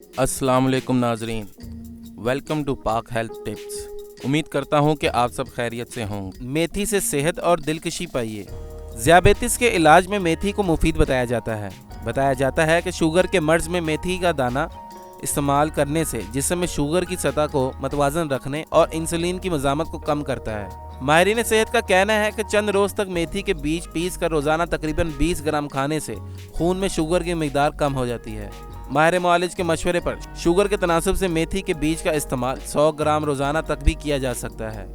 अस्सलाम वालेकुम नाजरीन, वेलकम टू पाक हेल्थ टिप्स। उम्मीद करता हूँ कि आप सब खैरियत से होंगे। मेथी से सेहत और दिलकशी पाइए। ज़ियाबेतिस के इलाज में मेथी को मुफीद बताया जाता है कि शुगर के मर्ज़ में मेथी का दाना इस्तेमाल करने से जिस्म में शुगर की सतह को मतवाजन रखने और इंसुलिन की मज़ामत को कम करता है। माहिरीन सेहत का कहना है कि चंद रोज़ तक मेथी के बीज पीस कर रोज़ाना तकरीबन 20 ग्राम खाने से खून में शुगर की मिकदार कम हो जाती है। माहिर मुआलिज के मशवरे पर शुगर के तनासब से मेथी के बीज का इस्तेमाल 100 ग्राम रोज़ाना तक भी किया जा सकता है।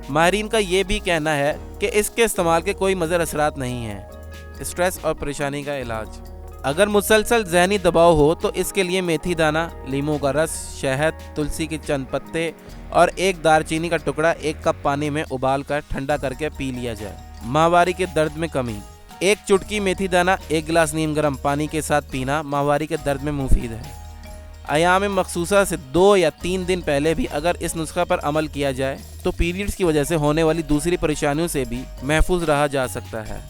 माहिरीन का ये भी कहना है कि इसके इस्तेमाल के कोई मज़र असरात नहीं हैं। स्ट्रेस और परेशानी का इलाज। अगर मुसलसल ज़हनी दबाव हो तो इसके लिए मेथी दाना, लीमू का रस, शहद, तुलसी के चंद पत्ते और एक दालचीनी का टुकड़ा 1 कप पानी में उबाल कर ठंडा करके पी लिया जाए। माहवारी के दर्द में कमी। 1 चुटकी मेथी दाना 1 गिलास नीम गर्म पानी के साथ पीना माहवारी के दर्द में मुफीद है। अयाम मखसूसा से 2 या 3 दिन पहले भी अगर इस नुस्खा पर अमल किया जाए तो पीरियड्स की वजह से होने वाली दूसरी परेशानियों से भी महफूज रहा जा सकता है।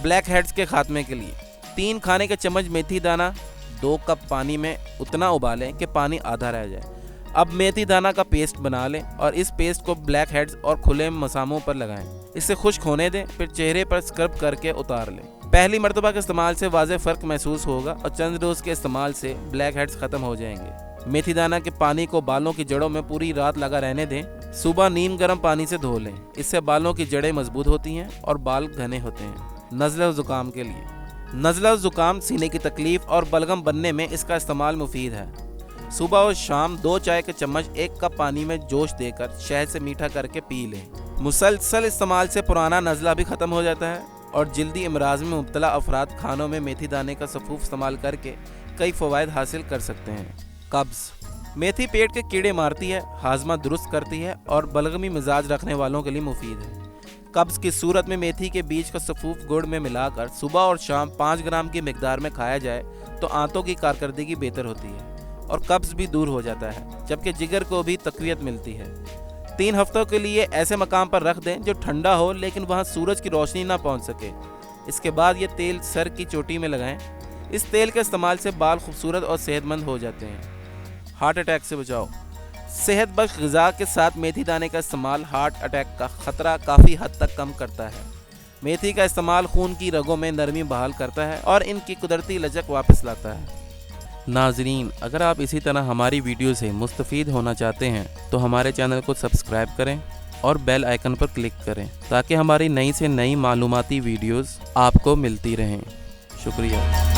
ब्लैक हेड्स के खात्मे के लिए 3 खाने के चम्मच मेथी दाना 2 कप पानी में उतना उबालें कि पानी आधा रह जाए। अब मेथी दाना का पेस्ट बना लें और इस पेस्ट को ब्लैक हेड्स और खुले मसामों पर लगाएं। इसे खुश्क होने दें, फिर चेहरे पर स्क्रब करके उतार लें। पहली मरतबा के इस्तेमाल से वाज़ेह फ़र्क महसूस होगा और चंद रोज़ के इस्तेमाल से ब्लैक हेड्स ख़त्म हो जाएंगे। मेथी दाना के पानी को बालों की जड़ों में पूरी रात लगा रहने दें। सुबह नीम गर्म पानी से धो लें। इससे बालों की जड़ें मजबूत होती हैं और बाल घने होते हैं। नज़ला ज़ुकाम के लिए नज़ला ज़ुकाम, सीने की तकलीफ़ और बलगम बनने में इसका इस्तेमाल मुफीद है। सुबह और शाम 2 चाय के चम्मच 1 कप पानी में जोश देकर शहद से मीठा करके पी लें। मुसलसल इस्तेमाल से पुराना नज़ला भी ख़त्म हो जाता है और जल्दी अमराज में मुब्तला अफराद खानों में मेथी दाने का सफूफ इस्तेमाल करके कई फ़वाइद हासिल कर सकते हैं। कब्ज़। मेथी पेट के कीड़े मारती है, हाजमा दुरुस्त करती है और बलगमी मिजाज रखने वालों के लिए मुफीद है। कब्ज़ की सूरत में मेथी के बीज का सफूफ गुड़ में मिलाकर सुबह और शाम 5 ग्राम की मिकदार में खाया जाए तो आंतों की कारकर्दगी बेहतर होती है और कब्ज़ भी दूर हो जाता है, जबकि जिगर को भी तक़वियत मिलती है। 3 हफ्तों के लिए ऐसे मकाम पर रख दें जो ठंडा हो लेकिन वहाँ सूरज की रोशनी ना पहुँच सके। इसके बाद ये तेल सर की चोटी में लगाएं। इस तेल के इस्तेमाल से बाल खूबसूरत और सेहतमंद हो जाते हैं। हार्ट अटैक से बचाओ। सेहत बख्श ग़िज़ा के साथ मेथी दाने का इस्तेमाल हार्ट अटैक का ख़तरा काफ़ी हद तक कम करता है। मेथी का इस्तेमाल खून की रगों में नरमी बहाल करता है और इनकी कुदरती लचक वापस लाता है। नाजरीन, अगर आप इसी तरह हमारी वीडियो से मुस्तफ़ीद होना चाहते हैं तो हमारे चैनल को सब्सक्राइब करें और बेल आइकन पर क्लिक करें ताकि हमारी नई से नई मालूमाती वीडियोस आपको मिलती रहें। शुक्रिया।